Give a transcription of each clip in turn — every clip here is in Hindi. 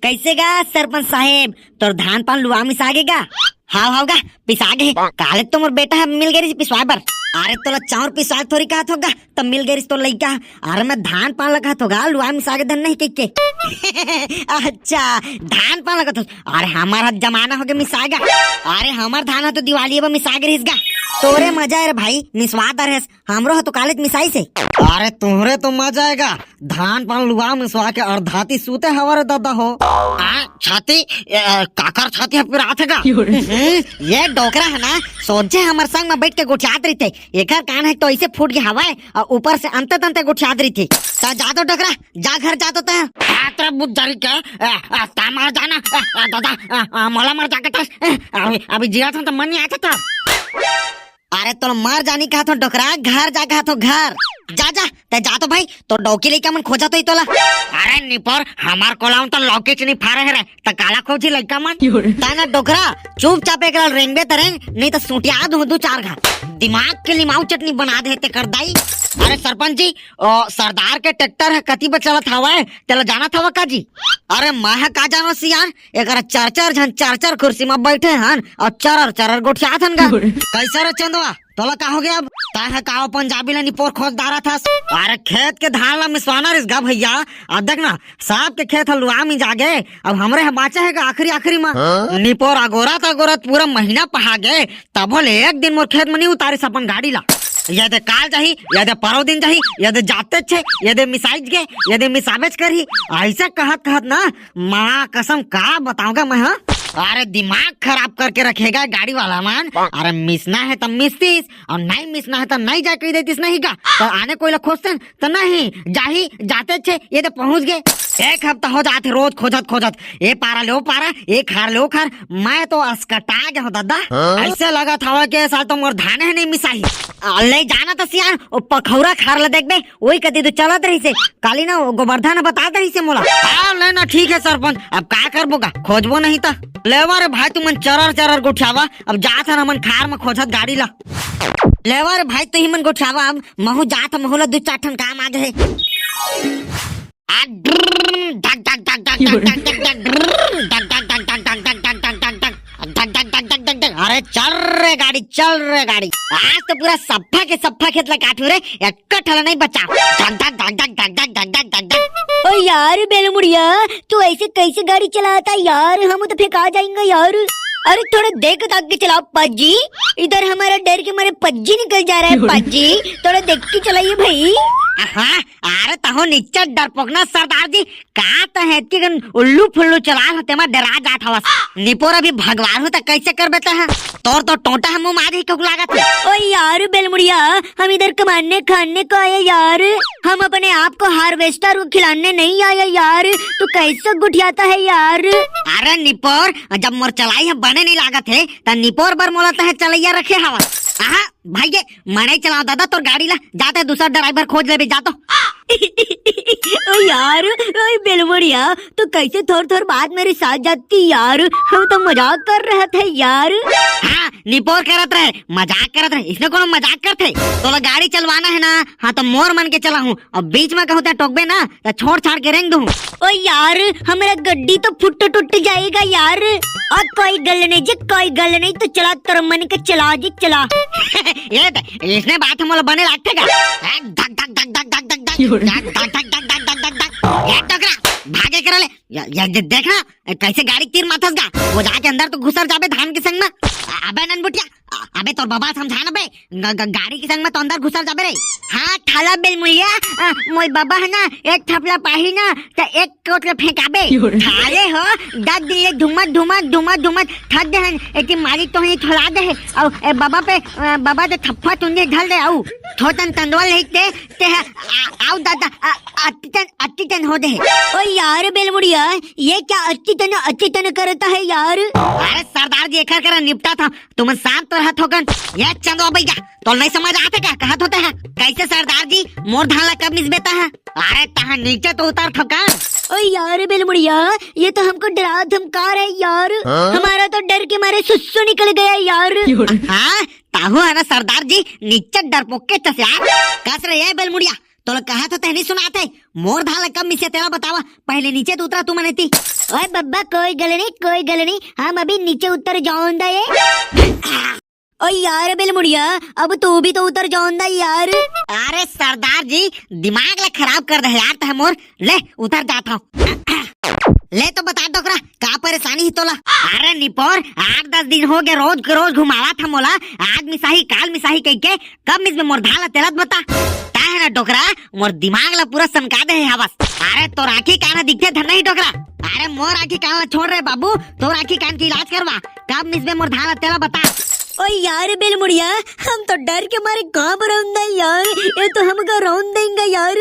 कैसे गा सरपंच साहेब तोर धान पान लुआ मिसागेगा? हाँ होगा पिसागे काले तो मोर बेटा है मिल गई पिसवा बर। अरे तोला चाउर पिसा थोड़ी कहत होगा तब मिल गई तो लइका। अरे मैं धान पान लगा होगा लुआ मिसागे धन नहीं के अच्छा धान पान लगा। अरे हमारा जमाना हो गया मिसाएगा। अरे हमार धान तो दिवाली में मिसागे रहीसगा। तोरे मजा है रे भाई मिसवा दरस हमरो है तो कालेज मिसाई से। अरे तुम्हरे तो मजा आएगा धान पान लुआ मिसवा के अर्धाती सूते हमारे दादा हो। छाती काकर छाती फिर आथेगा। ये डोकरा है ना सोचे हमारे संग में बैठ के गुठियात रही थे। एक कान है तो ऐसे फूट के हवा है और ऊपर से अंत तंत गुठियात रही थी। तो जा तो डोकरा जा घर जा तो तेरा बुद्ध जारी के मार जाना दादा मोला मर जाके अभी जिया था तो मन नहीं आता था। अरे तो मर जानी कहा तो डोकरा घर जा कहा तो घर जा जा ते जा तो भाई तो डौकी लेके मन खोजा तो ही तोला। अरे निपर हमार कोलाउन तो लौकी चनी फारे है रे त काला खोजी लइका मन ताना डोकरा चुपचाप एकरा रेंगबे तरेंग नहीं तो सूटिया दू चार घा दिमाग के लिमाऊ चटनी बना देते कर दाई। अरे सरपंच जी सरदार के ट्रैक्टर है कति पे चलत हवा है तेला जाना था का जी? अरे मैं का जानो सियान एकरा चार चार कुर्सी में बैठे हन और चरर गोठिया थन गा। कैसा रे चंदवा तोला का हो गया अब ताहे का पंजाबी ला निपोर खोज दारा था। अरे खेत के धान ला मिसवाना रिसगा भैया अब देख ना साहब के खेत हलुआ में जागे अब हमरे बाचा है आखिरी में निपोर अगोरत पूरा महीना पहा गए तब बोले एक दिन मोर खेत में नहीं उतारी अपन गाड़ी ला। यदि काल जाही यदि परो दिन जाही यदि जाते छे यदि मिसाइज के यदि मिसाबेज करी ऐसा कहत ना माँ कसम का बताऊंगा मैं। हाँ अरे दिमाग खराब करके रखेगा गाड़ी वाला मान। अरे मिसना है तो मिसतीस और नहीं मिसना है तो नहीं जा कर देतीस नहीं का तो आने कोई खोजते तो नहीं जाही जाते छे ये तो पहुंच गए। एक हफ्ता हो जाते रोज खोजत ये पारा ले पारा ये खार ले खार मैं तो अस्कटा गया हो दादा। ऐसे लगा था कि साल तो मोर धाने है नहीं मिसाही ले जाना तो सियान पखौरा खार ले देख बे वही कदी तो चलत रही से काली ना गोवर्धन बता रही से मोला। लेना ठीक है सरपंच अब का करबोगा खोजबो नहीं था लेवा रे भाई तुमन चरर गुठावा अब जात है मन खार में खोजत गाड़ी ला लेवा रे भाई तुही मन गुठावा अब महू जात महूला दो चार ठन काम आगे है। अरे चल रे गाड़ी आज तो पूरा सफा खेत ला काटू रे एक ठला नहीं बचा। ओ यार बेलमुड़िया तू ऐसे कैसे गाड़ी चलाता यार हम तो फेंका जाएंगे यार। अरे थोड़ा देख ताक के चलाओ पज्जी इधर हमारा डर के मारे पज्जी निकल जा रहा है पज्जी थोड़ा देख के चलाइए भाई। हाँ अरे तहो नीचे डरपोकना सरदार जी का तो है कि उल्लू फुल्लू चला होते मैं डरा जात हवा निपोरा भी भगवान हो तो कैसे कर बेटा है तोर तो टोटा हम मारे क्यों लागत है। ओ यार बेलमुड़िया हम इधर कमाने खाने को आए यार हम अपने आप को हार्वेस्टर को खिलाने नहीं आए यार तू कैसे गुठियाता है यार। अरे निपोर जब मोर चलाई है बने नहीं लागत है तो निपोर बर मोला है चलैया रखे हवा। हाँ भाई ये मैं नहीं चलाओ दादा तो गाड़ी ला जाते दूसरा ड्राइवर खोज ले भी जा तो। ओ यार बेलमुड़िया तो कैसे थोड़ बात मेरे साथ जाती यार हम तो मजाक कर रहे थे यार। हाँ निपोर करत रहे मजाक करत रहे इसने कौन मजाक करते तो गाड़ी चलवाना है ना। हाँ तो मोर मन के चला हूँ अब बीच में कहूँ टोकबे ना तो छोड़ छाड़ के रेंग दूँ। ओ यार हमारा गड्डी तो फुट टूट जाएगा यार। और कोई गल नहीं जी कोई गल नहीं तो चला तर मन के चला जी चला। ये इसने बात हम बने लगते भागे करा ले देखना कैसे गाड़ी तीर माथस गा वो जाके अंदर तो घुसर जाबे धान के संग में। अबे ननबुटिया अबे तोर बाबा समझाना बे गाड़ी के संग में तो अंदर घुसर जाबे रे। हाँ ठाला बेलमुड़िया मोय बाबा है ना एक थपला पाही ना तो एक कोटले फेंकाबे ठाले हो 10 दिन ले धुमत थक दे हन एती मालिक तो ही थोड़ा दे और बाबा तो थप्पा तुंजे ढल दे आउ थोतन तंदवा लेते ते आउ दादा अतितन हो दे। ओ यार बेलमुड़िया ये क्या अतितन करता है यार। अरे सरदार जी एकर करा निपटा था तुम शांत तो रहत होगन ये चंदवा भैया तो नहीं समझ आते क्या कहत होते हैं कैसे सरदार जी मोर धान ला कब मिसबेता है। अरे तहा नीचे तो उतार थकान। ओ यार बेलमुड़िया ये तो हमको डरा धमका रहा है यार। हमारा तो डर के मारे सुसु निकल गया यार। हाँ ताहू है ना सरदार जी नीचे डरपोक के चसिया कस रहे है बेलमुड़िया तो कहा तो तहनी सुनाते मोर धान कब मिसे तेरा बतावा पहले नीचे तो उतरा तू मने थी। ओए बब्बा कोई गल नहीं हम अभी नीचे उतर जाऊंगा ये। ओ यार बेलमुड़िया अब तू भी तो उतर जाऊंगा यार। अरे सरदार जी दिमाग ले खराब कर दे यार तह मोर ले उतर जाता हूँ। ले तो बता डोकरा का परेशानी ही तोला। अरे निपोर 8-10 दिन हो गए रोज रोज घुमावा था मोला आज मिसाही काल मिसाही कह के कब मिस में मोर धाला तेलत बता है ना डोकरा मोर दिमाग ला पूरा सनका दे है बस। अरे तो राखी काना दिखते धर नहीं डोकरा। अरे मोर राखी काना छोड़ रहे बाबू तो राखी कान की इलाज करवा कब मिस में मोर धाला तेला बता। ओ यार बेलमुड़िया हम तो डर के मारे कहाँ पर रौंदा यार ये तो हमको रौंद देंगे यार।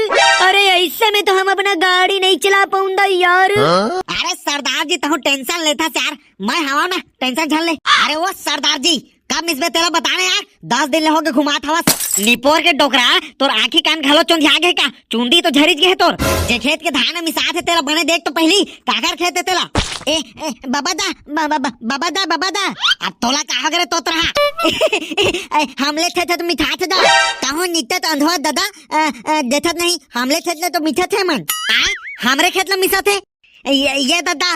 अरे ऐसे में तो हम अपना गाड़ी नहीं चला पाऊंगा यार। अरे सरदार जी तो टेंशन लेता यार मैं हवा ना टेंशन झल ले। अरे वो सरदार जी कब मिस में तेरा बताने यार 10 दिन ले हो गए घुमा था निपोर के डोकरा तोर आँखी कान घलो चुंधिया गए का चुंडी तो झरिज गए तोर जे खेत के धान मिसा थे तेरा बने देख तो पहली काकर खेत तेला ए बाबा दा अब तोला कहा करे तो तरह हमले थे तो मीठा थे दा कहूं नीते तो अंधवा दादा देखत नहीं हमले थे तो मीठा थे मन हमरे खेत में मिसा थे ये दादा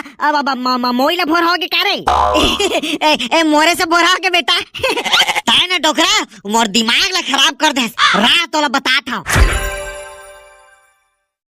मोइला भोर हो के कारे मोरे से भोर हो के बेटा ताए ना डोकरा मोर दिमाग ला खराब कर दे रहा तोला बता था।